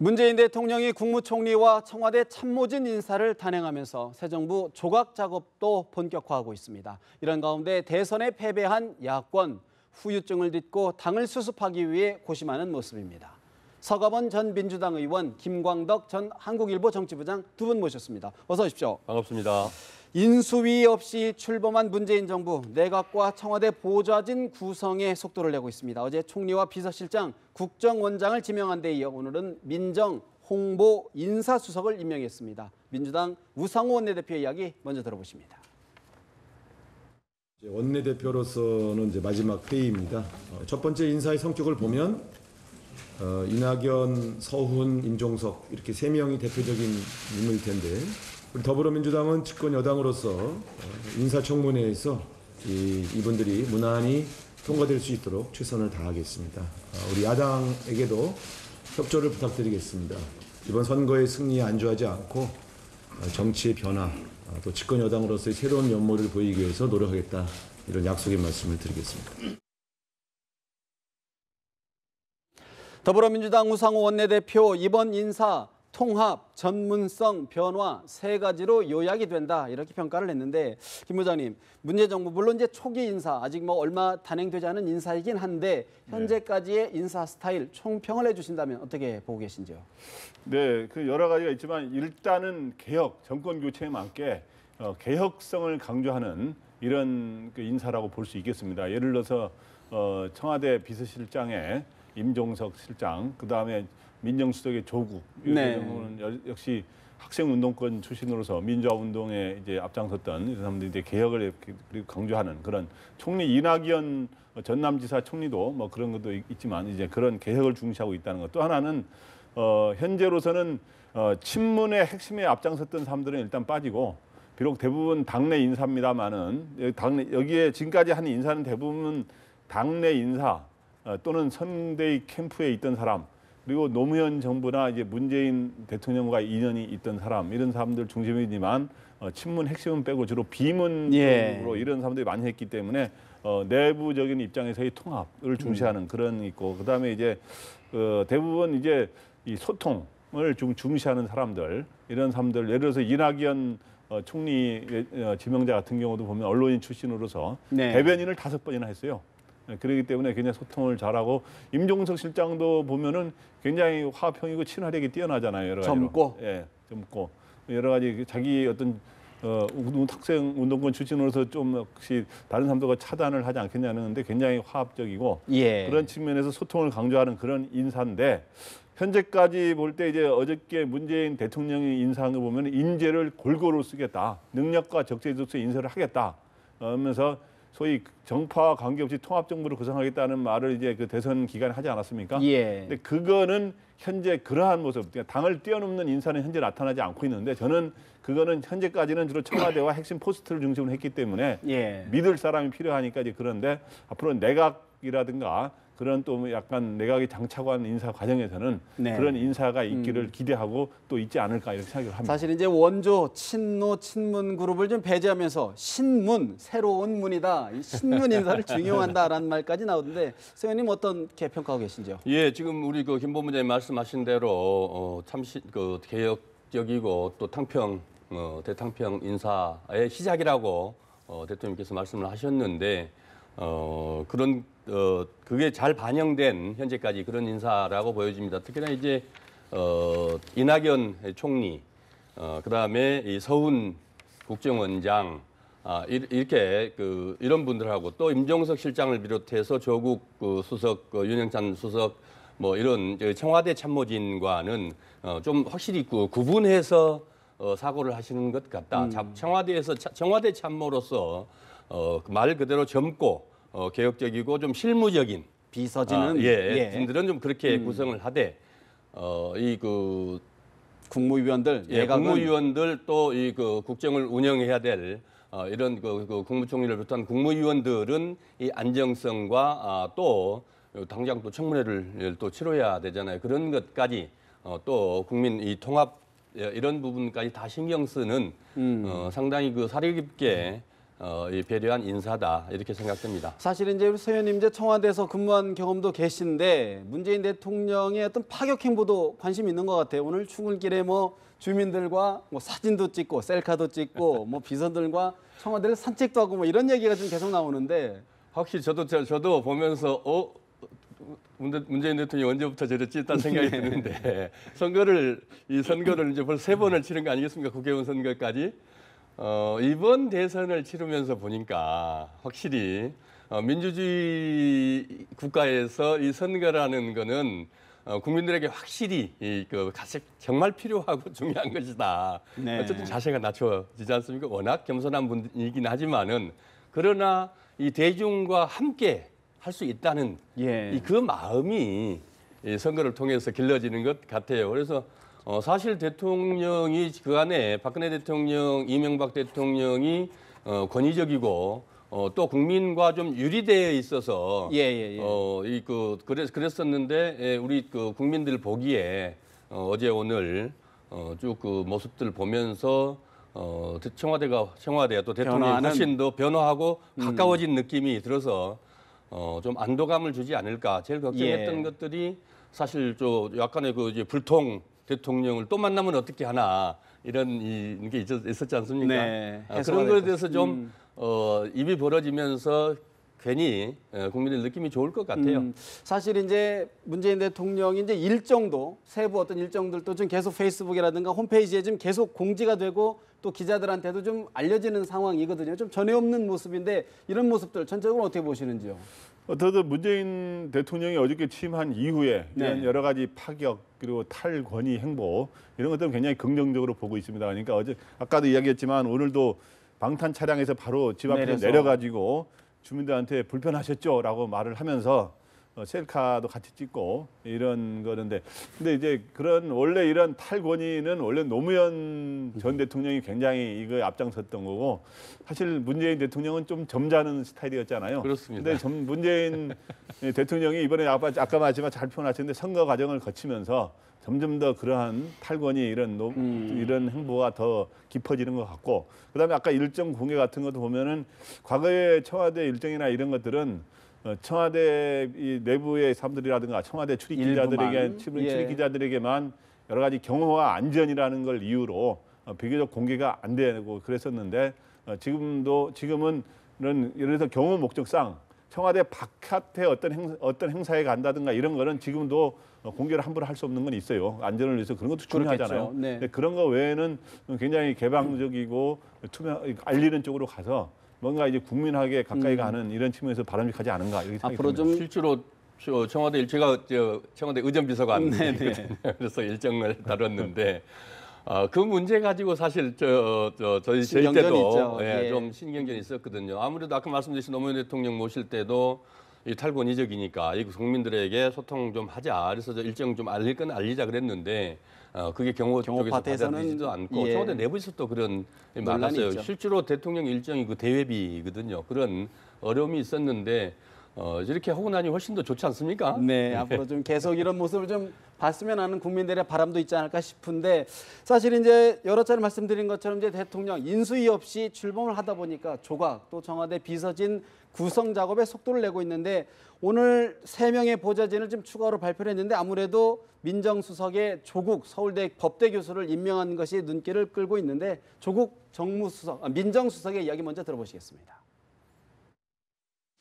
문재인 대통령이 국무총리와 청와대 참모진 인사를 단행하면서 새 정부 조각 작업도 본격화하고 있습니다. 이런 가운데 대선에 패배한 야권, 후유증을 딛고 당을 수습하기 위해 고심하는 모습입니다. 서가번 전 민주당 의원, 김광덕 전 한국일보 정치부장 두 분 모셨습니다. 어서 오십시오. 반갑습니다. 인수위 없이 출범한 문재인 정부, 내각과 청와대 보좌진 구성에 속도를 내고 있습니다. 어제 총리와 비서실장, 국정원장을 지명한 데 이어 오늘은 민정, 홍보, 인사수석을 임명했습니다. 민주당 우상호 원내대표의 이야기 먼저 들어보십니다. 원내대표로서는 이제 마지막 회의입니다. 첫 번째 인사의 성격을 보면 이낙연, 서훈, 임종석 이렇게 세 명이 대표적인 인물일 텐데 우리 더불어민주당은 집권 여당으로서 인사청문회에서 이분들이 무난히 통과될 수 있도록 최선을 다하겠습니다. 우리 야당에게도 협조를 부탁드리겠습니다. 이번 선거의 승리에 안주하지 않고 정치의 변화, 또 집권 여당으로서의 새로운 면모를 보이기 위해서 노력하겠다, 이런 약속의 말씀을 드리겠습니다. 더불어민주당 우상호 원내대표, 이번 인사 통합, 전문성, 변화 세 가지로 요약이 된다, 이렇게 평가를 했는데, 김 부장님, 문재인 정부 물론 이제 초기 인사, 아직 뭐 얼마 단행되지 않은 인사이긴 한데 현재까지의 인사 스타일 총평을 해주신다면 어떻게 보고 계신지요? 네, 그 여러 가지가 있지만 일단은 개혁, 정권 교체에 맞게 개혁성을 강조하는 이런 그 인사라고 볼 수 있겠습니다. 예를 들어서 청와대 비서실장에 임종석 실장, 그 다음에 민정수석의 조국, 네. 이런 경우는 역시 학생운동권 출신으로서 민주화운동에 이제 앞장섰던 이런 사람들이 이제 개혁을 그리고 강조하는 그런 총리 이낙연 전남지사 총리도 뭐 그런 것도 있지만 이제 그런 개혁을 중시하고 있다는 것. 또 하나는 현재로서는 친문의 핵심에 앞장섰던 사람들은 일단 빠지고, 비록 대부분 당내 인사입니다만은 여기에 지금까지 한 인사는 대부분 당내 인사 또는 선대위 캠프에 있던 사람, 그리고 노무현 정부나 이제 문재인 대통령과 인연이 있던 사람, 이런 사람들 중심이지만 친문 핵심은 빼고 주로 비문으로 이런 사람들이 많이 했기 때문에 내부적인 입장에서의 통합을 중시하는 그런 있고, 그다음에 이제 대부분 이제 이 소통을 좀 중시하는 사람들, 이런 사람들, 예를 들어서 이낙연 총리 지명자 같은 경우도 보면 언론인 출신으로서 대변인을 5번이나 했어요. 그렇기 때문에 굉장히 소통을 잘하고, 임종석 실장도 보면은 굉장히 화합형이고 친화력이 뛰어나잖아요. 여러 가지로. 젊고, 젊고 여러 가지 자기 어떤 학생 운동권 출신으로서 좀 역시 다른 사람들과 차단을 하지 않겠냐는데 굉장히 화합적이고, 그런 측면에서 소통을 강조하는 그런 인사인데, 현재까지 볼 때 이제 어저께 문재인 대통령이 인사한 거 보면 인재를 골고루 쓰겠다, 능력과 적재적소에 인사를 하겠다 하면서 소위 정파와 관계없이 통합정부를 구성하겠다는 말을 이제 그 대선 기간에 하지 않았습니까? 근데 그거는 현재 그러한 모습, 그러니까 당을 뛰어넘는 인사는 현재 나타나지 않고 있는데, 저는 그거는 현재까지는 주로 청와대와 핵심 포스트를 중심으로 했기 때문에 믿을 사람이 필요하니까 이제 그런데, 앞으로 내각이라든가 그런 또 약간 내각이 장차고 하는 인사 과정에서는 그런 인사가 있기를 기대하고 또 있지 않을까, 이렇게 생각을 합니다. 사실 이제 원조 친노 친문 그룹을 좀 배제하면서 신문, 새로운 문이다, 이 신문 인사를 중용한다라는 말까지 나오던데, 선생님 어떻게 평가하고 계신지요? 예, 지금 우리 그 김 본부장님 말씀하신 대로 참 그 개혁적이고 또 대탕평 인사의 시작이라고 대통령께서 말씀을 하셨는데, 그게 잘 반영된 현재까지 그런 인사라고 보여집니다. 특히나 이제 이낙연 총리, 그다음에 이 서훈 국정원장, 이렇게 이런 분들하고 또 임종석 실장을 비롯해서 조국 수석, 윤영찬 수석, 뭐 이런 청와대 참모진과는 좀 확실히 구분해서 사고를 하시는 것 같다. 청와대 참모로서 말 그대로 젊고 개혁적이고 좀 실무적인 비서진은 분들은 좀 그렇게 구성을 하되, 국무위원들, 국무위원들 또 국정을 운영해야 될 이런 국무총리를 비롯한 국무위원들은 이 안정성과 또 당장 또 청문회를 또 치러야 되잖아요. 그런 것까지 또 국민 이 통합 이런 부분까지 다 신경 쓰는 상당히 사려 깊게 이 배려한 인사다 이렇게 생각됩니다. 사실 이제 우리 서 의원님 이제 청와대에서 근무한 경험도 계신데 문재인 대통령의 어떤 파격 행보도 관심 있는 것 같아요. 오늘 출근길에 뭐 주민들과 뭐 사진도 찍고 셀카도 찍고 뭐 비서들과 청와대를 산책도 하고 뭐 이런 얘기가 좀 계속 나오는데 확실히 저도 보면서 문재인 대통령이 언제부터 저랬지 일단 생각이 드는데 이 선거를 이제 벌써 3번을 치른 거 아니겠습니까? 국회의원 선거까지. 이번 대선을 치르면서 보니까 확실히 민주주의 국가에서 이 선거라는 거는 국민들에게 확실히 정말 필요하고 중요한 것이다. 네. 어쨌든 자세가 낮춰지지 않습니까? 워낙 겸손한 분이긴 하지만은 그러나 이 대중과 함께 할 수 있다는 예. 그 마음이 이 선거를 통해서 길러지는 것 같아요. 그래서 사실 대통령이 그 안에 박근혜 대통령, 이명박 대통령이 권위적이고 또 국민과 좀 유리되어 있어서 그랬었는데 우리 국민들 보기에 어제 오늘 쭉 그 모습들 보면서 청와대가 또 대통령이 훨씬 더 변화하고 가까워진 느낌이 들어서 좀 안도감을 주지 않을까. 제일 걱정했던 것들이 사실 약간의 이제 불통 대통령을 또 만나면 어떻게 하나 이런 게 있었지 않습니까? 네, 그런 거에 대해서 좀 입이 벌어지면서 괜히 국민들 느낌이 좋을 것 같아요. 사실 이제 문재인 대통령이 이제 일정도 세부 어떤 일정들도 좀 계속 페이스북이라든가 홈페이지에 좀 계속 공지가 되고 또 기자들한테도 좀 알려지는 상황이거든요. 좀 전에 없는 모습인데 이런 모습들 전체적으로 어떻게 보시는지요? 어떠든 문재인 대통령이 어저께 취임한 이후에 이런 여러 가지 파격 그리고 탈권위 행보 이런 것들은 굉장히 긍정적으로 보고 있습니다. 그러니까 아까도 이야기했지만 오늘도 방탄 차량에서 바로 집 앞에 내려가지고 주민들한테 불편하셨죠라고 말을 하면서 셀카도 같이 찍고 이런 거는데 근데 이제 원래 이런 탈권위는 원래 노무현 전 대통령이 굉장히 이거에 앞장섰던 거고 사실 문재인 대통령은 좀 점잖은 스타일이었잖아요. 그렇습니다. 근데 문재인 대통령이 이번에 아까 말했지만 잘 표현하셨는데 선거 과정을 거치면서 점점 더 그러한 탈권위 이런 행보가 더 깊어지는 것 같고 그다음에 아까 일정 공개 같은 것도 보면은 과거의 청와대 일정이나 이런 것들은 청와대 이 내부의 사람들이라든가 청와대 출입 기자들에게만 여러 가지 경호와 안전이라는 걸 이유로 비교적 공개가 안 되고 그랬었는데 지금은 이런 예를 들어서 경호 목적상 청와대 바깥에 어떤 행사에 간다든가 이런 거는 지금도 공개를 함부로 할 수 없는 건 있어요. 안전을 위해서 그런 것도 중요하잖아요. 네. 근데 그런 거 외에는 굉장히 개방적이고 알리는 쪽으로 가서 뭔가 이제 국민에게 가까이 가는 이런 측면에서 바람직하지 않은가 이렇게 생각이 앞으로 듭니다. 실제로 청와대 청와대 의전비서관 그래서 일정을 다뤘는데 그 문제 가지고 사실 저희 때도 좀 신경전이 있었거든요. 아무래도 아까 말씀드린 노무현 대통령 모실 때도 이 탈권위적이니까 이 국민들에게 소통 좀 하자. 그래서 일정 좀 알릴 건 알리자 그랬는데 그게 경호 쪽에서 받아들이지도 않고 청와대 내부에서 또 그런 많았어요. 있죠. 실제로 대통령 일정이 그 대회비거든요. 그런 어려움이 있었는데 이렇게 하고 나니 훨씬 더 좋지 않습니까? 네, 앞으로 좀 계속 이런 모습을 좀 봤으면 하는 국민들의 바람도 있지 않을까 싶은데 사실 이제 여러 차례 말씀드린 것처럼 이제 대통령 인수위 없이 출범을 하다 보니까 조각 또 청와대 비서진 구성 작업에 속도를 내고 있는데 오늘 3명의 보좌진을 좀 추가로 발표를 했는데 아무래도 민정수석의 조국 서울대 법대 교수를 임명한 것이 눈길을 끌고 있는데 조국 민정수석의 이야기 먼저 들어보시겠습니다.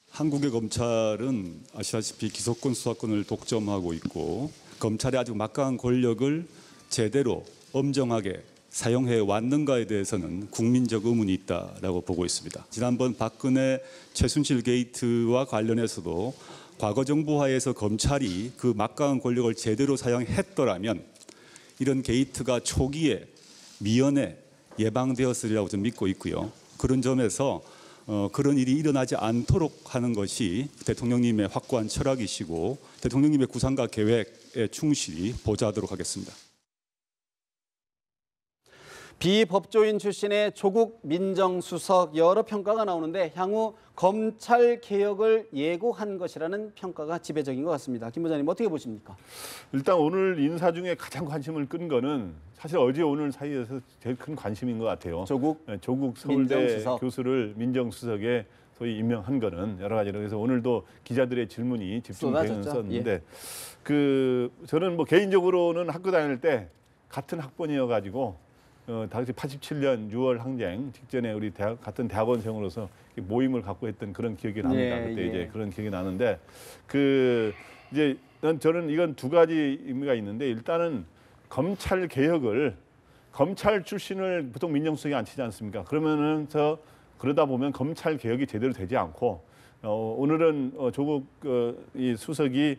한국의 검찰은 아시다시피 기소권, 수사권을 독점하고 있고 검찰의 아주 막강한 권력을 제대로 엄정하게 사용해 왔는가에 대해서는 국민적 의문이 있다라고 보고 있습니다. 지난번 박근혜 최순실 게이트와 관련해서도 과거 정부 하에서 검찰이 그 막강한 권력을 제대로 사용했더라면 이런 게이트가 초기에 미연에 예방되었으리라고 좀 믿고 있고요. 그런 점에서 그런 일이 일어나지 않도록 하는 것이 대통령님의 확고한 철학이시고 대통령님의 구상과 계획에 충실히 보좌하도록 하겠습니다. 비법조인 출신의 조국 민정수석 여러 평가가 나오는데 향후 검찰 개혁을 예고한 것이라는 평가가 지배적인 것 같습니다. 김 부장님 어떻게 보십니까? 일단 오늘 인사 중에 가장 관심을 끈 거는 사실 어제 오늘 사이에서 제일 큰 관심인 것 같아요. 조국 서울대 민정수석. 교수를 민정수석에 소위 임명한 거는 여러 가지로 그래서 오늘도 기자들의 질문이 집중되었었는데 저는 뭐 개인적으로는 학교 다닐 때 같은 학번이어가지고 당시 87년 6월 항쟁 직전에 우리 같은 대학원생으로서 모임을 갖고 했던 그런 기억이 납니다. 그때 이제 그런 기억이 나는데 이제 저는 이건 두 가지 의미가 있는데 일단은 검찰 개혁을 검찰 출신을 보통 민정수석이 앉히지 않습니까? 그러다 보면 검찰 개혁이 제대로 되지 않고 오늘은 조국 이 수석이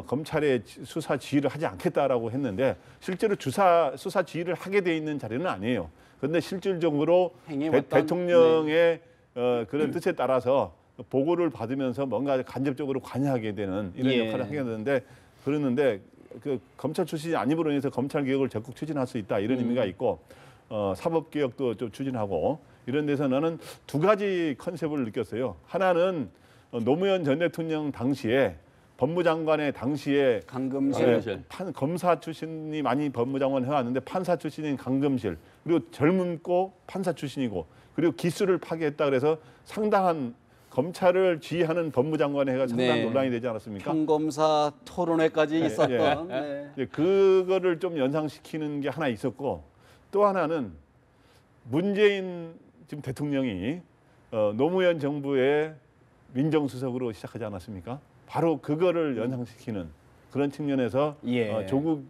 검찰의 수사 지휘를 하지 않겠다라고 했는데 실제로 수사 지휘를 하게 돼 있는 자리는 아니에요. 그런데 실질적으로 대통령의 그런 뜻에 따라서 보고를 받으면서 뭔가 간접적으로 관여하게 되는 이런 역할을 하게 되는데 그러는데 그 검찰 출신이 아님으로 인해서 검찰 개혁을 적극 추진할 수 있다 이런 의미가 있고 사법 개혁도 좀 추진하고 이런 데서 나는 두 가지 컨셉을 느꼈어요. 하나는 노무현 전 대통령 당시에 법무장관의 당시에 강금실 검사 출신이 많이 법무장관 해왔는데 판사 출신인 강금실 그리고 젊고 판사 출신이고 그리고 기수를 파괴했다 그래서 상당한 검찰을 지휘하는 법무장관에 해가 상당한 논란이 되지 않았습니까? 평검사 토론회까지 있었던 그거를 좀 연상시키는 게 하나 있었고 또 하나는 문재인 지금 대통령이 노무현 정부의 민정수석으로 시작하지 않았습니까? 바로 그거를 연상시키는 그런 측면에서 조국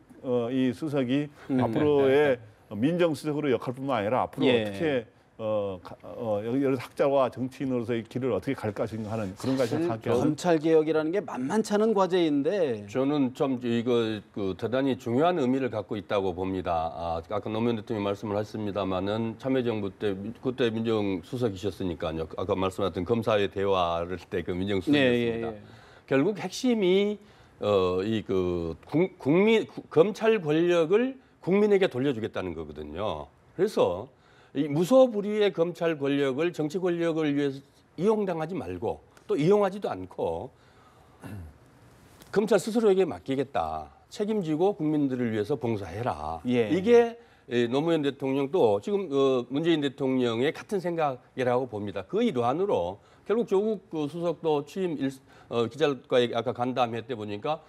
이 수석이 앞으로의 민정수석으로 역할뿐만 아니라 앞으로 어떻게 여러 학자와 정치인으로서의 길을 어떻게 갈 것인가 하는 그런 것을 생각해요. 검찰 개혁이라는 게 만만치 않은 과제인데 저는 좀 이거 대단히 중요한 의미를 갖고 있다고 봅니다. 아까 노무현 대통령이 말씀을 하셨습니다마는 참여정부 때 그때 민정수석이셨으니까요. 아까 말씀하셨던 검사의 대화를 때 그 민정수석이었습니다. 결국 핵심이 검찰 권력을 국민에게 돌려주겠다는 거거든요. 그래서 이 무소불위의 검찰 권력을 정치 권력을 위해서 이용당하지 말고 또 이용하지도 않고 검찰 스스로에게 맡기겠다. 책임지고 국민들을 위해서 봉사해라. 이게 노무현 대통령도 지금 문재인 대통령의 같은 생각이라고 봅니다. 그 일환으로 결국 조국 수석도 취임 기자들과의 아까 간담회 때 보니까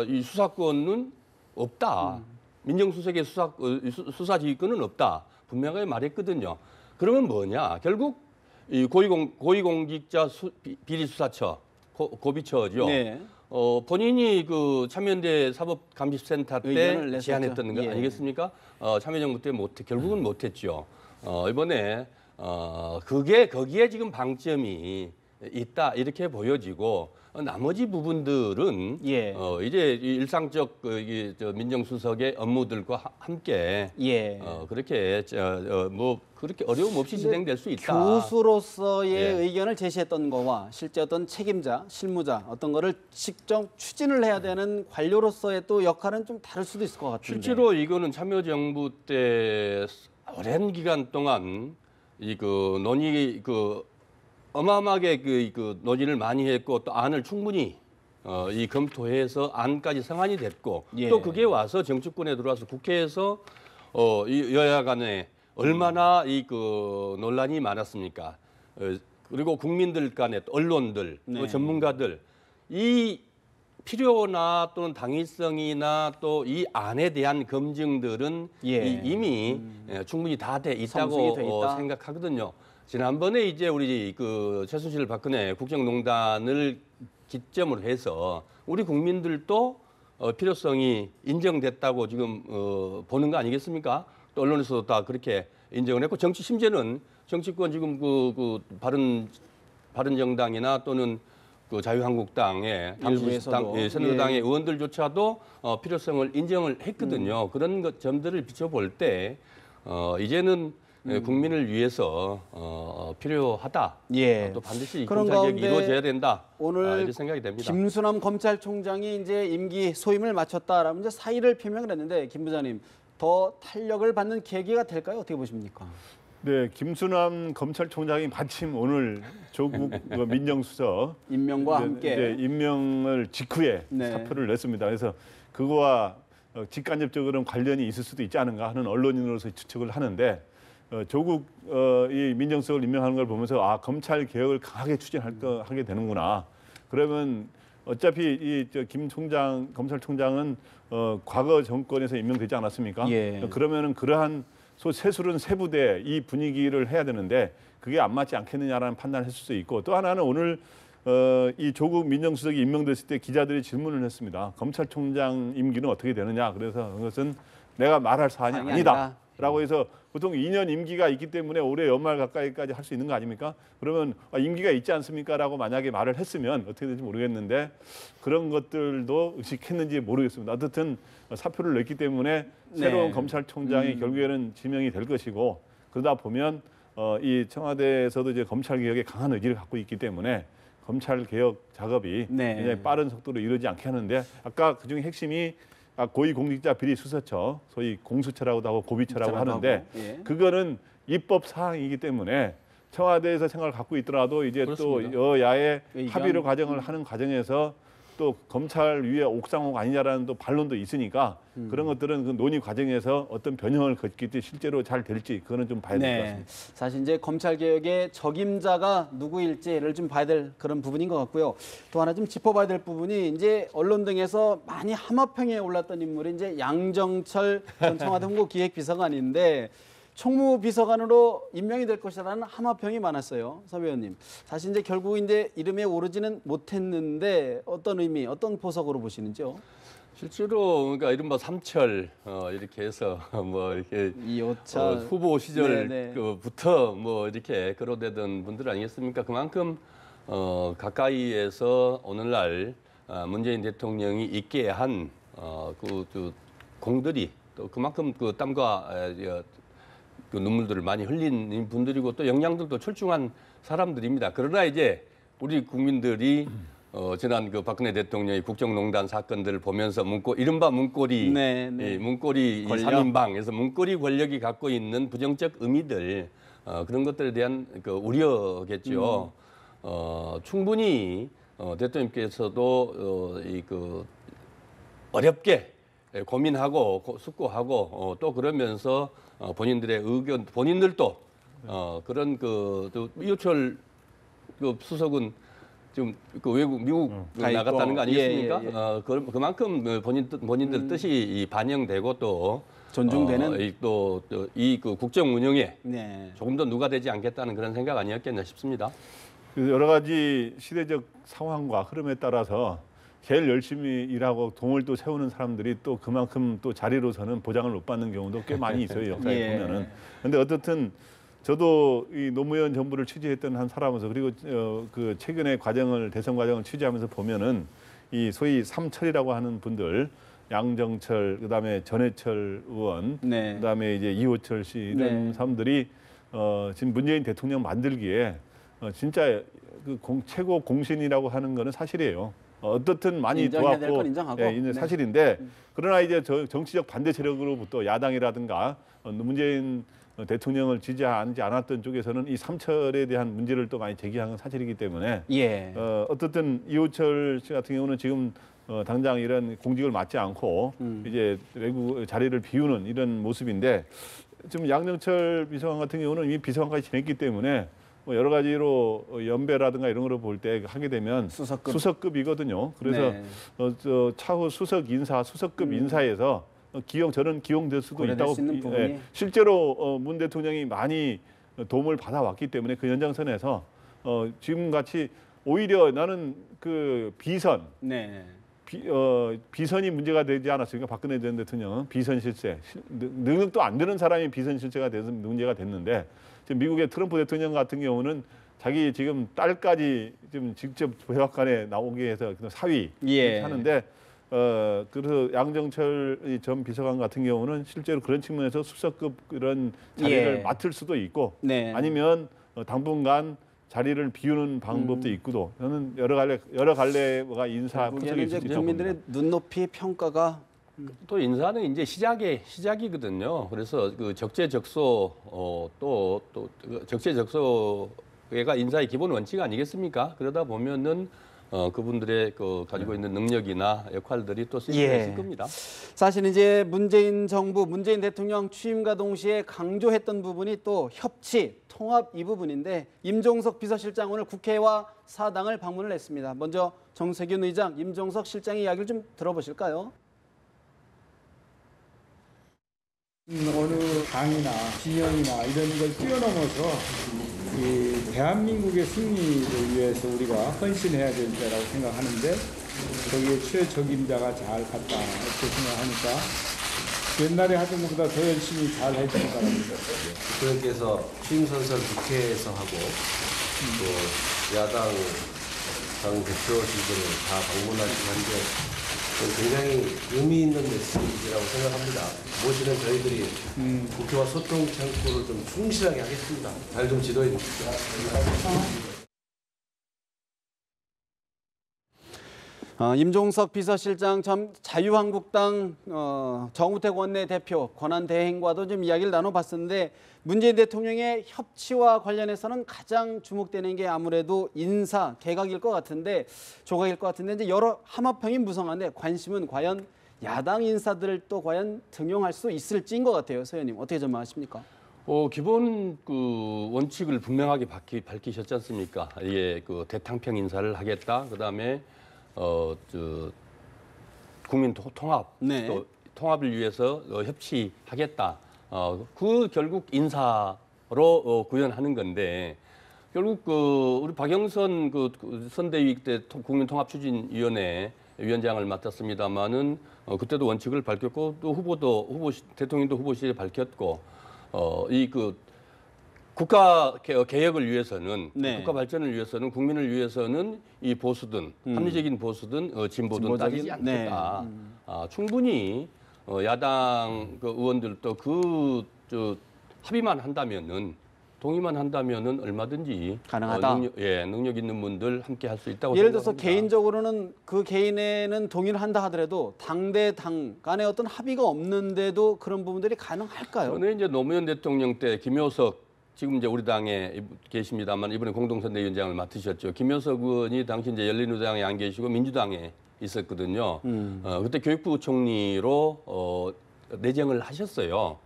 이 수사권은 없다. 민정수석의 수사 지휘권은 없다. 분명하게 말했거든요. 그러면 뭐냐? 결국 이 고위공직자 비리수사처, 고비처죠. 본인이 그 참여연대 사법감시센터 때 제안했던 거 아니겠습니까? 참여정부 때 결국은 못했죠. 이번에 거기에 지금 방점이 있다 이렇게 보여지고 나머지 부분들은 이제 일상적 민정수석의 업무들과 함께 그렇게 그렇게 어려움 없이 진행될 수 있다. 교수로서의 의견을 제시했던 거와 실제 어떤 책임자, 실무자 어떤 거를 직접 추진을 해야 되는 관료로서의 또 역할은 좀 다를 수도 있을 것 같은데. 실제로 이거는 참여정부 때 오랜 기간 동안 어마어마하게 그 논의를 많이 했고 또 안을 충분히 검토해서 안까지 성안이 됐고 또 그게 와서 정치권에 들어와서 국회에서 이 여야 간에 얼마나 논란이 많았습니까? 그리고 국민들 간에 또 언론들, 또 전문가들 이 필요나 또는 당위성이나 또 이 안에 대한 검증들은 이미 충분히 다 돼 있다고 생각하거든요. 지난번에 이제 우리 최순실 박근혜 국정농단을 기점으로 해서 우리 국민들도 필요성이 인정됐다고 지금 보는 거 아니겠습니까? 또 언론에서도 다 그렇게 인정을 했고 심지어는 정치권 지금 바른정당이나 또는 자유한국당의 새누리당의 의원들조차도 필요성을 인정을 했거든요. 그런 점들을 비춰볼 때 이제는 국민을 위해서 필요하다. 또 반드시 이 검찰개혁이 이루어져야 된다. 오늘 이런 생각이 됩니다. 김수남 검찰총장이 이제 임기 소임을 마쳤다라면 이제 사의를 표명을 했는데 김 부장님 더 탄력을 받는 계기가 될까요? 어떻게 보십니까? 네, 김수남 검찰총장이 마침 오늘 조국 민정수석 임명과 함께 이제 임명을 직후에 네. 사표를 냈습니다. 그래서 그거와 직간접적으로는 관련이 있을 수도 있지 않은가 하는 언론인으로서 추측을 하는데 조국 이 민정수석을 임명하는 걸 보면서 아 검찰 개혁을 강하게 하게 되는구나. 그러면 어차피 김 총장 검찰총장은 과거 정권에서 임명되지 않았습니까? 예. 그러면은 그러한 세술은 세부대 이 분위기를 해야 되는데 그게 안 맞지 않겠느냐라는 판단을 했을 수 있고 또 하나는 오늘 이 조국 민정수석이 임명됐을 때 기자들이 질문을 했습니다. 검찰총장 임기는 어떻게 되느냐. 그래서 그것은 내가 말할 사안이 아니다라고 해서 보통 2년 임기가 있기 때문에 올해 연말 가까이까지 할 수 있는 거 아닙니까? 그러면 임기가 있지 않습니까?라고 만약에 말을 했으면 어떻게 될지 모르겠는데 그런 것들도 의식했는지 모르겠습니다. 어쨌든 사표를 냈기 때문에 새로운 검찰총장이 결국에는 지명이 될 것이고 그러다 보면 이 청와대에서도 이제 검찰 개혁에 강한 의지를 갖고 있기 때문에 검찰 개혁 작업이 굉장히 빠른 속도로 이루어지지 않게 하는데 아까 그중에 핵심이 고위공직자 비리 수사처, 소위 공수처라고도 하고 고비처라고 하는데 그거는 입법 사항이기 때문에 청와대에서 생각을 갖고 있더라도 이제 그렇습니다. 또 여야의 합의를 과정을 하는 과정에서 또 검찰 위에 옥상옥 아니냐라는 또 반론도 있으니까 그런 것들은 그 논의 과정에서 어떤 변형을 거칠지 실제로 잘 될지 그거는 좀 봐야 될 것 같습니다. 사실 이제 검찰 개혁의 적임자가 누구일지를 좀 봐야 될 그런 부분인 것 같고요. 또 하나 좀 짚어봐야 될 부분이 이제 언론 등에서 많이 함화평에 올랐던 인물이 이제 양정철 전 청와대 홍보기획비서관인데 총무비서관으로 임명이 될 것이라는 함화평이 많았어요. 서 의원님. 사실 이제 결국 이제 이름에 오르지는 못했는데 어떤 의미, 어떤 포석으로 보시는지요? 실제로 그러니까 이른바 삼철 이렇게 해서 뭐 이렇게 이호철 후보 시절부터 뭐 이렇게 거론되던 분들 아니겠습니까? 그만큼 가까이에서 오늘날 문재인 대통령이 있게 한 그 공들이 또 그만큼 그 땀과 그 눈물들을 많이 흘린 분들이고 또 역량들도 출중한 사람들입니다. 그러나 이제 우리 국민들이 지난 그 박근혜 대통령의 국정농단 사건들을 보면서 이른바 문고리, 문고리 3인방에서 문고리 권력이 갖고 있는 부정적 의미들 그런 것들에 대한 그 우려겠죠. 충분히 대통령께서도 그 어렵게 고민하고 숙고하고 또 그러면서 본인들의 의견, 본인들도 그런 이호철 수석은 지금 그 미국 나갔다는 거 아니겠습니까? 그만큼 본인들 뜻이 반영되고 또 존중되는 또 이 그 국정 운영에 조금 더 누가 되지 않겠다는 그런 생각 아니었겠나 싶습니다. 여러 가지 시대적 상황과 흐름에 따라서 제일 열심히 일하고 동을 또 세우는 사람들이 또 그만큼 또 자리로서는 보장을 못 받는 경우도 꽤 많이 있어요. 역사에 보면은. 근데 어쨌든 저도 이 노무현 정부를 취재했던 한 사람으로서 그리고 그 최근의 대선 과정을 취재하면서 보면은 이 소위 삼철이라고 하는 분들 양정철 그다음에 전해철 의원 그다음에 이제 이호철 씨 이런 사람들이 지금 문재인 대통령 만들기에 진짜 그 최고 공신이라고 하는 거는 사실이에요. 어떻든 많이 도왔고 사실인데 그러나 이제 정치적 반대 세력으로부터 야당이라든가 문재인 대통령을 지지하지 않았던 쪽에서는 이 삼철에 대한 문제를 또 많이 제기한 건 사실이기 때문에 어떻든 이호철 씨 같은 경우는 지금 당장 이런 공직을 맡지 않고 이제 외국 자리를 비우는 이런 모습인데 지금 양정철 비서관 같은 경우는 이미 비서관까지 지냈기 때문에 뭐 여러 가지로 연배라든가 이런 거를 볼 때 하게 되면 수석급이거든요. 그래서 차후 수석급 인사에서 저는 기용될 수도 있다고. 실제로 문 대통령이 많이 도움을 받아왔기 때문에 그 연장선에서 지금 같이 오히려 나는 그 비선이 문제가 되지 않았습니까? 박근혜 전 대통령은 비선 실세, 능력도 안 되는 사람이 비선 실세가 돼서 문제가 됐는데 지금 미국의 트럼프 대통령 같은 경우는 자기 지금 딸까지 지금 직접 백악관에 나오게 해서 사위 하는데 그래서 양정철 전 비서관 같은 경우는 실제로 그런 측면에서 수석급 그런 자리를 맡을 수도 있고 아니면 당분간 자리를 비우는 방법도 있고도 저는 여러 갈래가 인사 구성이 있을지 국민들의 눈높이 평가가 또 인사는 이제 시작이거든요. 그래서 그 적재적소 또 적재적소가 인사의 기본 원칙 아니겠습니까? 그러다 보면은 그분들의 그 가지고 있는 능력이나 역할들이 또 쓰일 수 있을 겁니다. 사실 이제 문재인 정부, 문재인 대통령 취임과 동시에 강조했던 부분이 또 협치, 통합 이 부분인데 임종석 비서실장 오늘 국회와 사당을 방문을 했습니다. 먼저 정세균 의장, 임종석 실장의 이야기를 좀 들어보실까요? 어느 당이나 진영이나 이런 걸 뛰어넘어서 이 대한민국의 승리를 위해서 우리가 헌신해야 될 때라고 생각하는데 거기에 최적임자가 잘 갔다 이렇게 생각하니까 옛날에 하던 것보다 더 열심히 잘 해주기 바랍니다. 대통령께서 취임 선서를 국회에서 하고 또 야당 당 대표실들을 다 방문하시고 한데 굉장히 의미 있는 메시지라고 생각합니다. 모시는 저희들이 국회와 소통 창구를 좀 충실하게 하겠습니다. 잘 좀 지도해 주십시오. 임종석 비서실장, 자유한국당 정우택 원내대표 권한대행과도 좀 이야기를 나눠봤었는데 문재인 대통령의 협치와 관련해서는 가장 주목되는 게 아무래도 인사 개각일 것 같은데 조각일 것 같은데 이제 여러 하마평이 무성한데 관심은 과연 야당 인사들을 또 과연 등용할 수 있을지인 것 같아요. 서 의원님 어떻게 전망하십니까? 기본 그 원칙을 분명하게 밝히셨지 않습니까? 이게 그 대탕평 인사를 하겠다. 그다음에 국민 통합, 네. 또 통합을 위해서 협치하겠다. 그 결국 인사로 구현하는 건데 결국 우리 박영선 선대위 때 국민통합추진위원회 위원장을 맡았습니다마는 그때도 원칙을 밝혔고 또 대통령도 후보실에 밝혔고 국가 개혁을 위해서는 네. 국가 발전을 위해서는 국민을 위해서는 이 보수든 합리적인 보수든 진보든 따지지 않겠다. 충분히 야당 의원들도 합의만 한다면은 동의만 한다면은 얼마든지 가능하다. 능력 있는 분들 함께 할 수 있다고 예를 들어서 생각합니다. 개인적으로는 그 개인에는 동의를 한다 하더라도 당대 당 간에 어떤 합의가 없는데도 그런 부분들이 가능할까요? 저는 이제 노무현 대통령 때 김효석 지금 이제 우리 당에 계십니다만 이번에 공동선대위원장을 맡으셨죠. 김효석 의원이 당시 이제 열린우리당에 안 계시고 민주당에 있었거든요. 그때 교육부 총리로 내정을 하셨어요.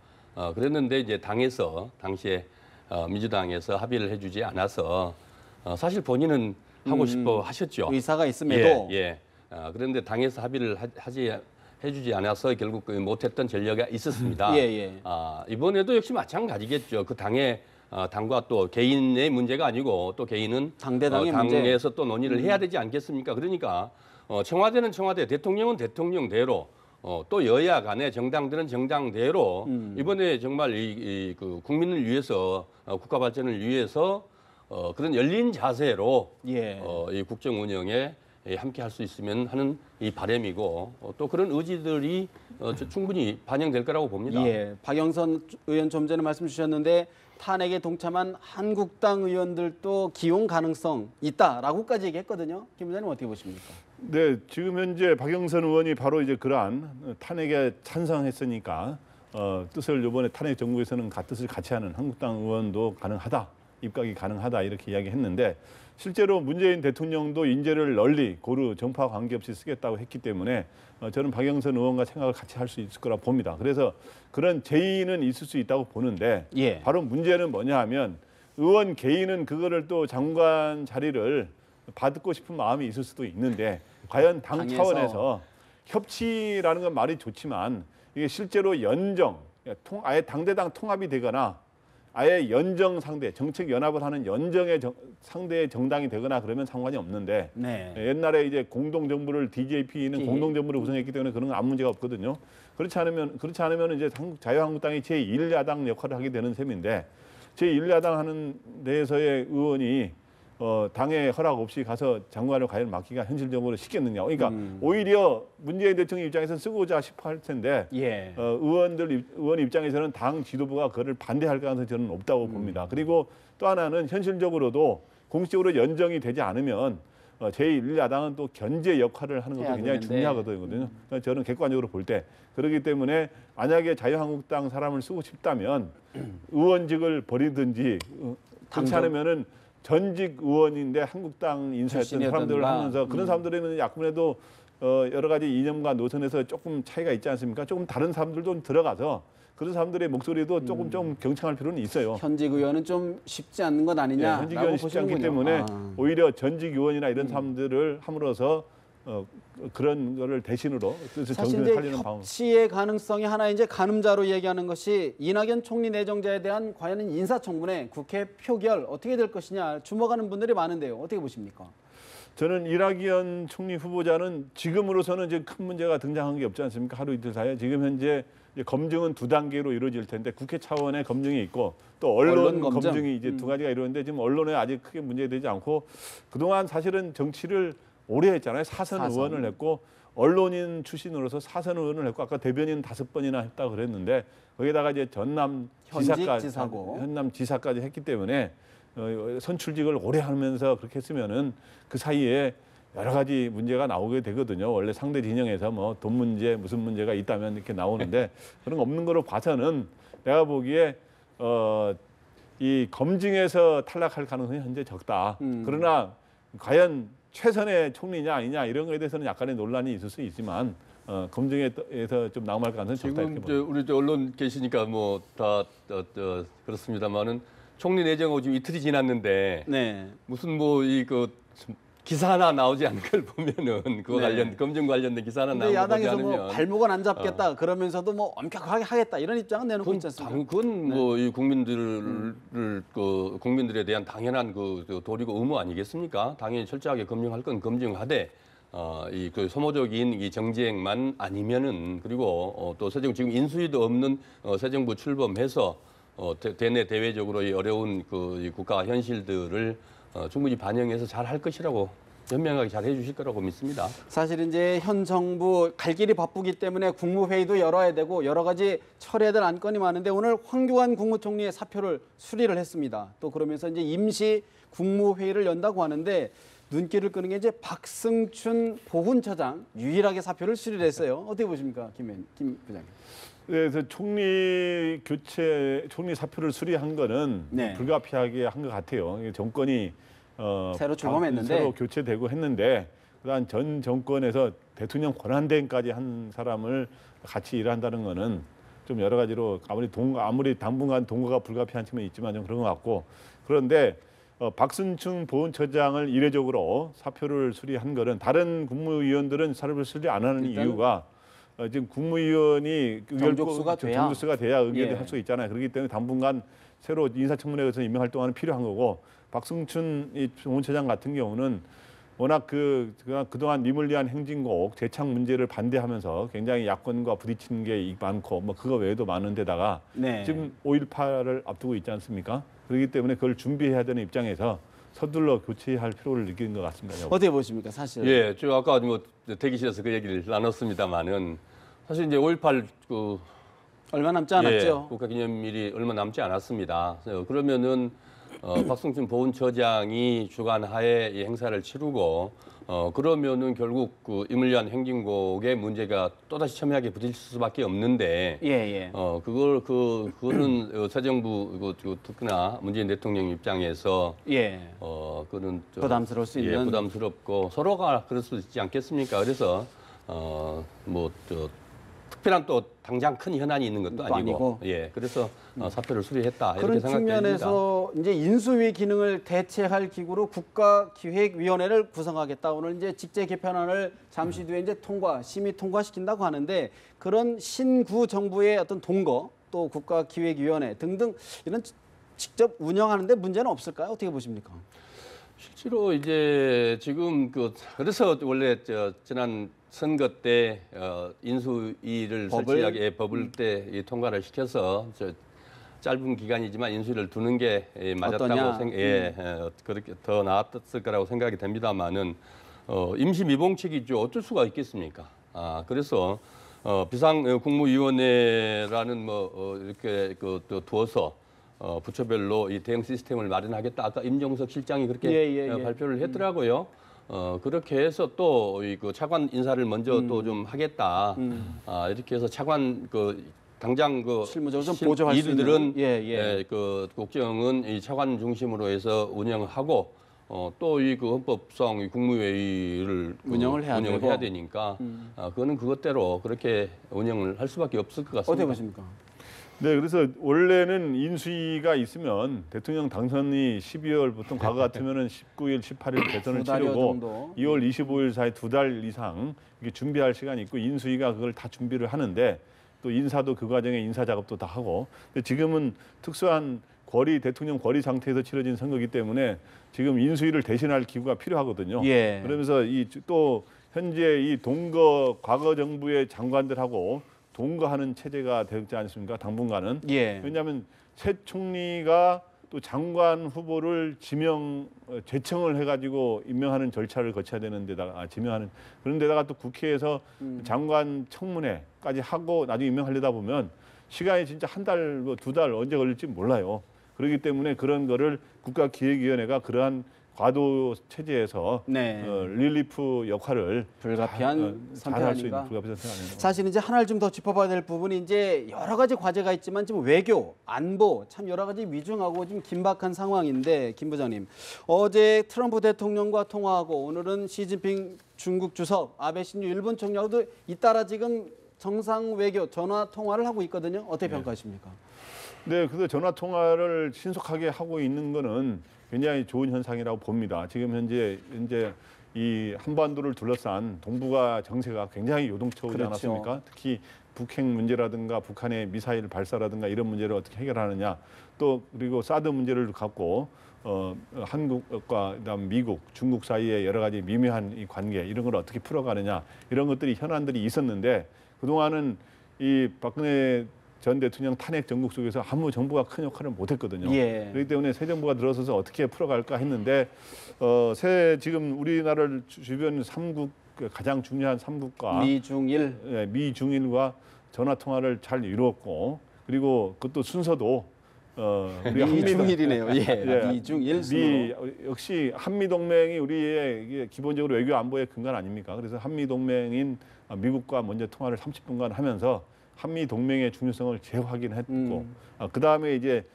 그랬는데 이제 당에서 당시에 민주당에서 합의를 해주지 않아서 사실 본인은 하고 싶어 하셨죠. 의사가 있음에도 그런데 당에서 합의를 해주지 않아서 결국 못했던 전례가 있었습니다. 이번에도 역시 마찬가지겠죠. 그 당과 또 개인의 문제가 아니고 또 개인은 당대당의 당에서 또 논의를 해야 되지 않겠습니까? 그러니까 청와대는 청와대, 대통령은 대통령대로 또 여야 간의 정당들은 정당대로 이번에 정말 그 국민을 위해서 국가 발전을 위해서 그런 열린 자세로 이 국정 운영에 함께 할 수 있으면 하는 이 바람이고 또 그런 의지들이 충분히 반영될 거라고 봅니다. 박영선 의원 좀 전에 말씀 주셨는데 탄핵에 동참한 한국당 의원들도 기용 가능성 있다라고까지 얘기했거든요. 김 의원님 어떻게 보십니까? 네, 지금 현재 박영선 의원이 바로 이제 그러한 탄핵에 찬성했으니까 뜻을 이번에 탄핵 정부에서는 뜻을 같이 하는 한국당 의원도 가능하다, 입각이 가능하다 이렇게 이야기했는데 실제로 문재인 대통령도 인재를 널리 고루 정파 관계없이 쓰겠다고 했기 때문에 저는 박영선 의원과 생각을 같이 할 수 있을 거라 봅니다. 그래서 그런 제의는 있을 수 있다고 보는데 바로 문제는 뭐냐 하면 의원 개인은 그거를 또 장관 자리를 받고 싶은 마음이 있을 수도 있는데 과연 당 차원에서 협치라는 건 말이 좋지만 이게 실제로 아예 당대당 통합이 되거나 아예 연정 상대, 정책 연합을 하는 연정의 상대의 정당이 되거나 그러면 상관이 없는데 옛날에 이제 공동정부를 DJP는 공동정부를 구성했기 때문에 그런 건 아무 문제가 없거든요. 그렇지 않으면 이제 자유한국당이 제1야당 역할을 하게 되는 셈인데 제1야당 하는 데에서의 의원이 당의 허락 없이 가서 장관을 과연 맡기가 현실적으로 쉽겠느냐. 그러니까 오히려 문재인 대통령 입장에서는 쓰고자 싶어 할 텐데 의원 입장에서는 당 지도부가 그거를 반대할 가능성이 저는 없다고 봅니다. 그리고 또 하나는 현실적으로도 공식적으로 연정이 되지 않으면 제1야당은 또 견제 역할을 하는 것도 해야 굉장히 되는데. 중요하거든요. 그러니까 저는 객관적으로 볼 때 그렇기 때문에 만약에 자유한국당 사람을 쓰고 싶다면 의원직을 버리든지 그렇지 않으면은 전직 의원인데 한국당 인사했던 사람들을 출신이었던가. 하면서 그런 사람들이면 야권에도 여러 가지 이념과 노선에서 조금 차이가 있지 않습니까? 조금 다른 사람들도 좀 들어가서 그런 사람들의 목소리도 조금 좀 경청할 필요는 있어요. 현직 의원은 좀 쉽지 않는 것 아니냐? 현직 의원이 쉽지 않기 때문에 오히려 전직 의원이나 이런 사람들을 함으로써 그런 거를 대신으로 그래서 사실 정신을 이제 살리는 방법. 협치의 가능성이 하나 이제 가늠자로 얘기하는 것이 이낙연 총리 내정자에 대한 과연 인사청문회 국회 표결 어떻게 될 것이냐 주목하는 분들이 많은데요. 어떻게 보십니까? 저는 이낙연 총리 후보자는 지금으로서는 이제 큰 문제가 등장한 게 없지 않습니까? 하루 이틀 사이에 지금 현재 이제 검증은 2단계로 이루어질 텐데 국회 차원의 검증이 있고 또 언론 검증. 검증이 이제 2가지가 이루어지는데 지금 언론에 아직 크게 문제되지 않고 그동안 사실은 정치를 오래 했잖아요. 사선 의원을 했고 언론인 출신으로서 사선 의원을 했고 아까 대변인 5번이나 했다고 그랬는데 거기다가 이제 전남 현직 지사까지 지사고. 현남 지사까지 했기 때문에 선출직을 오래 하면서 그렇게 했으면은 그 사이에 여러 가지 문제가 나오게 되거든요. 원래 상대 진영에서 뭐 돈 문제 무슨 문제가 있다면 이렇게 나오는데 그런 거 없는 거로 봐서는 내가 보기에 이 검증에서 탈락할 가능성이 현재 적다. 그러나 과연 최선의 총리냐 아니냐 이런 거에 대해서는 약간의 논란이 있을 수 있지만 검증에서 좀 낙마할 가능성이 적다 이렇게 지금 봅니다. 우리 언론 계시니까 뭐 다 그렇습니다만은 총리 내정하고 지금 이틀이 지났는데 네. 무슨 뭐 기사 하나 나오지 않은 걸 보면은 그거 네. 관련 검증 관련된 기사 하나 근데 나오지 야당에서 않으면 뭐 발목은 안 잡겠다 그러면서도 뭐 엄격하게 하겠다 이런 입장은 내놓고 있지 않습니까? 그건 뭐 이 국민들에 대한 당연한 그 도리고 의무 아니겠습니까? 당연히 철저하게 검증할 건 검증하되 그 소모적인 이 정쟁만 아니면은 그리고 또 지금 인수위도 없는 새 정부 출범해서 대내 대외적으로 이 어려운 이 국가 현실들을 충분히 반영해서 잘 할 것이라고 현명하게 잘 해주실 거라고 믿습니다. 사실 이제 현 정부 갈 길이 바쁘기 때문에 국무회의도 열어야 되고 여러 가지 처리해야 될 안건이 많은데 오늘 황교안 국무총리의 사표를 수리를 했습니다. 또 그러면서 이제 임시 국무회의를 연다고 하는데 눈길을 끄는 게 이제 박승춘 보훈처장 유일하게 사표를 수리를 했어요. 어떻게 보십니까, 김 부장님? 그래서 총리 사표를 수리한 거는 네. 불가피하게 한 것 같아요. 정권이 새로 출범했는데 새로 교체되고 했는데 그다음 전 정권에서 대통령 권한대행까지 한 사람을 같이 일한다는 거는 좀 여러 가지로 아무리 당분간 동거가 불가피한 측면이 있지만 좀 그런 것 같고 그런데 박순춘 보훈처장을 이례적으로 사표를 수리한 거는 다른 국무위원들은 사표를 수리 안 하는 이유가 지금 국무위원이 정족수가 돼야 의결을 예. 할 수 있잖아요. 그렇기 때문에 당분간 새로 인사청문회에서 임명 활동하는 필요한 거고 박승춘 보훈처장 같은 경우는 워낙 그동안 니물리한 행진곡 재창 문제를 반대하면서 굉장히 야권과 부딪히는 게 많고 뭐 그거 외에도 많은데다가 네. 지금 5.18을 앞두고 있지 않습니까? 그렇기 때문에 그걸 준비해야 되는 입장에서 서둘러 교체할 필요를 느끼는 것 같습니다. 어떻게 보십니까, 사실? 예, 저 아까 뭐 대기실에서 그 얘기를 나눴습니다만은 사실 이제 5.18 얼마 남지 않았죠. 국가기념일이 얼마 남지 않았습니다. 그러면은 박승춘 보훈처장이 주관하에 이 행사를 치르고 그러면은 결국 그 이물리한 행진곡의 문제가 또다시 첨예하게 부딪힐 수밖에 없는데 예. 그거는 새 정부 특히나 문재인 대통령 입장에서 예. 그거는 부담스러울 수 있는 부담스럽고 서로가 그럴 수 있지 않겠습니까? 그래서 특별한 또 당장 큰 현안이 있는 것도 아니고 예, 그래서 사표를 수리했다 이렇게 그런 생각됩니다. 측면에서 이제 인수위 기능을 대체할 기구로 국가기획위원회를 구성하겠다. 오늘 이제 직제 개편안을 잠시 뒤에 이제 심의 통과시킨다고 하는데 그런 신구 정부의 어떤 동거 또 국가기획위원회 등등 이런 직접 운영하는데 문제는 없을까요? 어떻게 보십니까? 실제로 이제 지금 그래서 원래 지난 선거 때 인수위를 설치하게 법을 때 통과를 시켜서 짧은 기간이지만 인수위를 두는 게 맞았다고 그렇게 더 나았을 거라고 생각이 됩니다만은 임시 미봉책이죠. 어쩔 수가 있겠습니까? 그래서 비상 국무위원회라는 이렇게 두어서 부처별로 이 대응 시스템을 마련하겠다. 아까 임종석 실장이 그렇게 발표를 했더라고요. 그렇게 해서 또 그 차관 인사를 먼저 또 좀 하겠다. 이렇게 해서 차관 당장 실무적으로 좀 보조할 수 있는. 이들은 예. 그 국정은 이 차관 중심으로 해서 운영하고 또 이 헌법상 이 국무회의를 운영을 해야 되고. 되니까 그거는 그것대로 그렇게 운영을 할 수밖에 없을 것 같습니다. 어떻게 보십니까? 네, 그래서 원래는 인수위가 있으면 대통령 당선이 12월 보통 과거 같으면은 19일, 18일 대선을 두 달여 치르고 정도. 2월 25일 사이 2달 이상 이게 준비할 시간이 있고 인수위가 그걸 다 준비를 하는데 또 인사도 그 과정에 인사 작업도 다 하고. 근데 지금은 특수한 대통령 권리 상태에서 치러진 선거이기 때문에 지금 인수위를 대신할 기구가 필요하거든요. 예. 그러면서 또 현재 이 과거 정부의 장관들하고 동거하는 체제가 되지 않습니까? 당분간은. 예. 왜냐하면 새 총리가 또 장관 후보를 제청을 해가지고 임명하는 절차를 거쳐야 되는 데다가 그런 데다가 또 국회에서 장관 청문회까지 하고 나중에 임명하려다 보면 시간이 진짜 한 달, 2달 언제 걸릴지 몰라요. 그렇기 때문에 그런 거를 국가기획위원회가 그러한 과도 체제에서 네. 릴리프 역할을 불가피한 선택 잘할 수 있는 아닌가? 불가피한 선택 아닌가. 사실 이제 하나를 좀 더 짚어봐야 될 부분이 이제 여러 가지 과제가 있지만 지금 외교, 안보 참 여러 가지 위중하고 좀 긴박한 상황인데 김 부장님 어제 트럼프 대통령과 통화하고 오늘은 시진핑 중국 주석, 아베 신유 일본 총리하고도 잇따라 지금 정상 외교 전화 통화를 하고 있거든요. 어떻게 평가하십니까? 네, 그래서 전화 통화를 신속하게 하고 있는 거는 굉장히 좋은 현상이라고 봅니다. 지금 현재 이 한반도를 둘러싼 동북아 정세가 굉장히 요동쳐오지 그렇죠. 않았습니까? 특히 북핵 문제라든가 북한의 미사일 발사라든가 이런 문제를 어떻게 해결하느냐. 또 그리고 사드 문제를 갖고 한국과 그다음 미국, 중국 사이에 여러 가지 미묘한 이 관계 이런 걸 어떻게 풀어가느냐 이런 것들이 현안들이 있었는데 그동안은 이 박근혜 전 대통령 탄핵 정국 속에서 아무 정부가 큰 역할을 못했거든요. 예. 그렇기 때문에 새 정부가 들어서서 어떻게 풀어갈까 했는데 지금 우리나라를 주변 3국 가장 중요한 3국과 미중일 미중일과 전화 통화를 잘 이루었고 그리고 그것도 순서도 우리가 미중일이네요. 예. 예. 미중일 순으로. 역시 한미 동맹이 우리의 이게 기본적으로 외교 안보의 근간 아닙니까? 그래서 한미 동맹인 미국과 먼저 통화를 30분간 하면서 한미 동맹의 중요성을 재확인했고 그 다음에 이제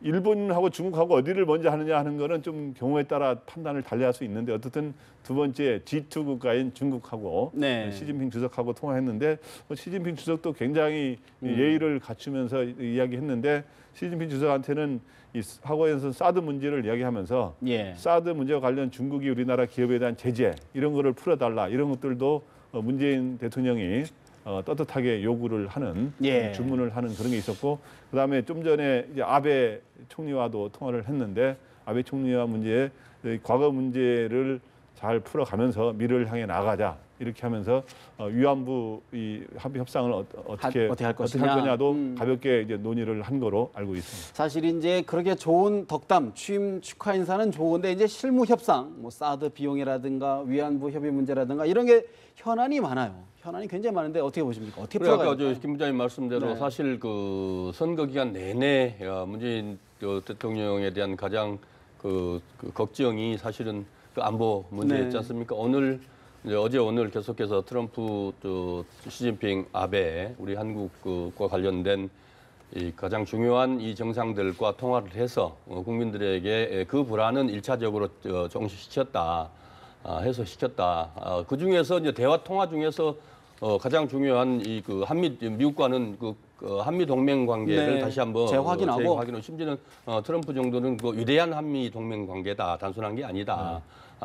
일본하고 중국하고 어디를 먼저 하느냐 하는 거는 좀 경우에 따라 판단을 달리할 수 있는데 어쨌든 두 번째 G2 국가인 중국하고 네. 시진핑 주석하고 통화했는데 시진핑 주석도 굉장히 예의를 갖추면서 이야기했는데 시진핑 주석한테는 이 하고에서 사드 문제를 이야기하면서 예. 사드 문제와 관련 중국이 우리나라 기업에 대한 제재 이런 거를 풀어달라 이런 것들도 문재인 대통령이 떳떳하게 요구를 하는 예. 주문을 하는 그런 게 있었고 그다음에 좀 전에 이제 아베 총리와도 통화를 했는데 아베 총리와 과거 문제를 잘 풀어가면서 미래를 향해 나가자 이렇게 하면서 위안부 이 합의 협상을 어떻게 할 할 거냐도 것이냐. 가볍게 이제 논의를 한 거로 알고 있습니다. 사실 이제 그렇게 좋은 덕담, 취임 축하 인사는 좋은데 이제 실무 협상, 뭐 사드 비용이라든가 위안부 협의 문제라든가 이런 게 현안이 많아요. 현안이 굉장히 많은데 어떻게 보십니까? 어떻게 풀어가야 아까 김 부장님 말씀대로 네. 사실 그 선거 기간 내내 문재인 대통령에 대한 가장 그 걱정이 사실은 그 안보 문제였지 네. 않습니까? 어제 오늘 계속해서 트럼프 시진핑 아베 우리 한국과 관련된 이 가장 중요한 이 정상들과 통화를 해서 국민들에게 그 불안은 일차적으로 종식시켰다. 해소시켰다. 그 중에서 이제 대화 통화 중에서 가장 중요한 이 그 미국과는 그 한미 동맹 관계를 네, 다시 한번 재확인하고 심지어는 트럼프 정도는 그 위대한 한미 동맹 관계다, 단순한 게 아니다.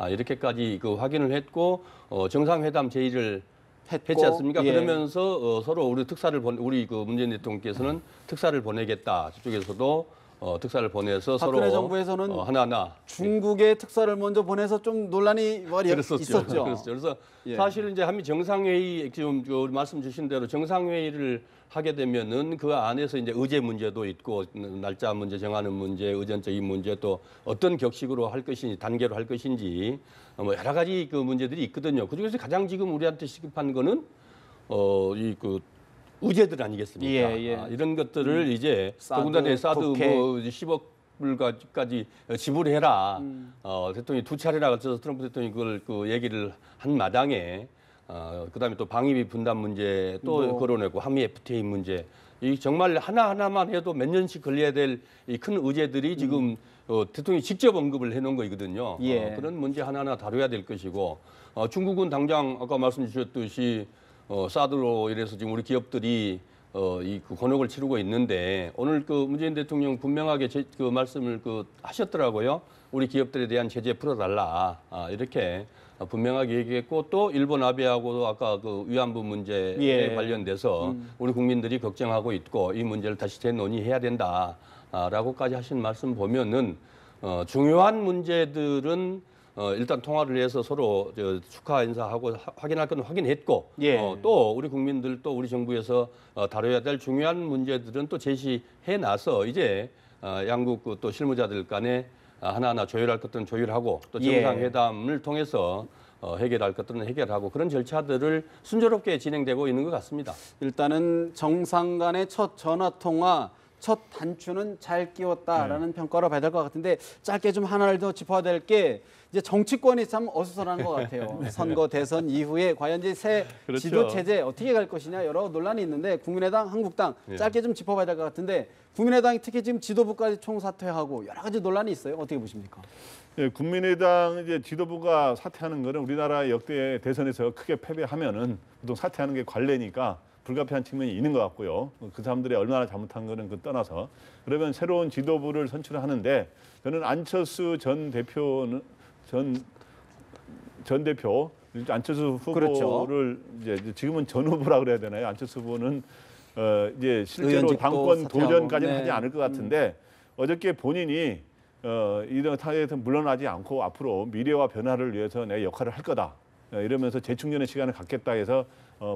이렇게까지 그 확인을 했고 정상회담 제의를 했지 않습니까? 예. 그러면서 서로 우리 그 문재인 대통령께서는 특사를 보내겠다. 저쪽에서도 특사를 보내서 박근혜 서로 정부에서는 하나하나 중국의 특사를 먼저 보내서 좀 논란이 있었죠. 그래서 예. 사실은 이제 한미 정상회의 지금 말씀 주신 대로 정상회의를 하게 되면은 그 안에서 이제 의제 문제도 있고 날짜 문제 정하는 문제, 의전적인 문제 또 어떤 격식으로 할 것인지 단계로 할 것인지 뭐 여러 가지 그 문제들이 있거든요. 그 중에서 가장 지금 우리한테 시급한 거는 의제들 아니겠습니까? 예. 이런 것들을 이제 사드, 더군다나 사드 북핵. 뭐 10억 불까지 지불해라. 대통령이 2차례나 거쳐서 트럼프 대통령이 그걸 그 얘기를 한 마당에 그다음에 또 방위비 분담 문제 또 거론했고 한미 FTA 문제 이 정말 하나하나만 해도 몇 년씩 걸려야 될 이 큰 의제들이 지금 대통령이 직접 언급을 해놓은 거거든요. 예. 그런 문제 하나하나 다뤄야 될 것이고 중국은 당장 아까 말씀 주셨듯이 사드로 이래서 지금 우리 기업들이 그 곤혹을 치르고 있는데 오늘 그 문재인 대통령 분명하게 그 말씀을 하셨더라고요. 우리 기업들에 대한 제재 풀어달라 이렇게 분명하게 얘기했고 또 일본 아베하고도 아까 그 위안부 문제에 예. 관련돼서 우리 국민들이 걱정하고 있고 이 문제를 다시 재논의해야 된다라고까지 하신 말씀 보면은 중요한 문제들은 일단 통화를 해서 서로 축하 인사하고 확인할 건 확인했고 예. 또 우리 국민들 또 우리 정부에서 다뤄야 될 중요한 문제들은 또 제시해 놔서 이제 양국 또 실무자들 간에 하나하나 조율할 것들은 조율하고 또 정상회담을 통해서 해결할 것들은 해결하고 그런 절차들을 순조롭게 진행되고 있는 것 같습니다. 일단은 정상 간의 첫 전화 통화, 첫 단추는 잘 끼웠다라는 평가를 받을 것 같은데 짧게 좀 하나를 더 짚어야 될 게 이제 정치권이 참 어수선한 것 같아요. 선거 대선 이후에 과연 이제 새 그렇죠. 지도 체제 어떻게 갈 것이냐 여러 논란이 있는데 국민의당, 한국당 짧게 좀 짚어봐야 될 것 같은데 국민의당이 특히 지금 지도부까지 총사퇴하고 여러 가지 논란이 있어요. 어떻게 보십니까? 예, 국민의당 이제 지도부가 사퇴하는 거는 우리나라 역대 대선에서 크게 패배하면은 보통 사퇴하는 게 관례니까 불가피한 측면이 있는 것 같고요. 그 사람들이 얼마나 잘못한 거는 떠나서 그러면 새로운 지도부를 선출하는데 저는 안철수 전 대표는 전 대표 안철수 후보를 그렇죠. 이제 지금은 전 후보라 그래야 되나요? 안철수 후보는 이제 실제로 의원직도 당권 사퇴하고. 도전까지는 네. 하지 않을 것 같은데 어저께 본인이 이런 타에서 물러나지 않고 앞으로 미래와 변화를 위해서 내 역할을 할 거다. 이러면서 재충전의 시간을 갖겠다 해서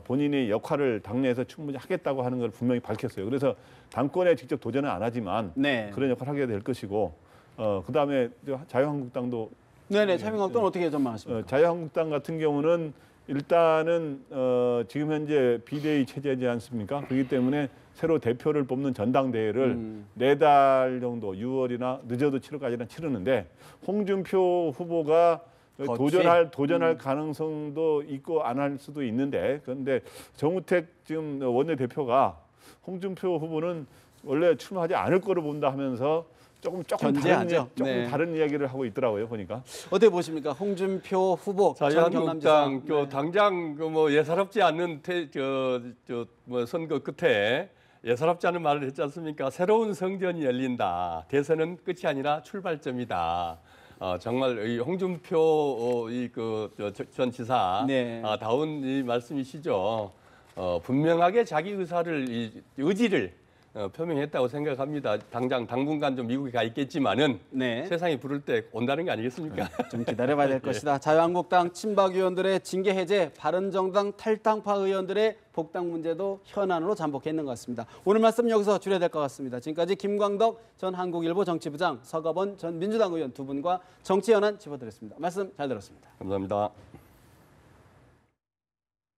본인이 역할을 당내에서 충분히 하겠다고 하는 걸 분명히 밝혔어요. 그래서 당권에 직접 도전은 안 하지만 네. 그런 역할을 하게 될 것이고 그다음에 자유한국당도 네네. 자유한국당은 어떻게 전망하십니까? 자유한국당 같은 경우는 일단은 지금 현재 비대위 체제지 않습니까? 그렇기 때문에 새로 대표를 뽑는 전당대회를 4달 정도 6월이나 늦어도 7월까지는 치르는데 홍준표 후보가 도전할 가능성도 있고 안 할 수도 있는데 그런데 정우택 지금 원내대표가 홍준표 후보는 원래 출마하지 않을 거로 본다 하면서 조금 견제하죠. 네. 다른 이야기를 하고 있더라고요 보니까. 어떻게 보십니까? 홍준표 후보 전 경남지사. 자유한국당 당장 뭐 예사롭지 않는 뭐 선거 끝에 예사롭지 않은 말을 했지 않습니까? 새로운 성전이 열린다. 대선은 끝이 아니라 출발점이다. 정말 이 홍준표 전 지사 네. 다운 이 말씀이시죠. 분명하게 자기 의지를 표명했다고 생각합니다. 당분간 좀 미국에 가 있겠지만은 네. 세상이 부를 때 온다는 거 아니겠습니까? 좀 기다려봐야 될 것이다. 자유한국당 친박 의원들의 징계 해제, 바른정당 탈당파 의원들의 복당 문제도 현안으로 잠복했는 것 같습니다. 오늘 말씀 여기서 줄여야 될 것 같습니다. 지금까지 김광덕 전 한국일보 정치부장, 서가번 전 민주당 의원 두 분과 정치 현안 짚어드렸습니다. 말씀 잘 들었습니다. 감사합니다.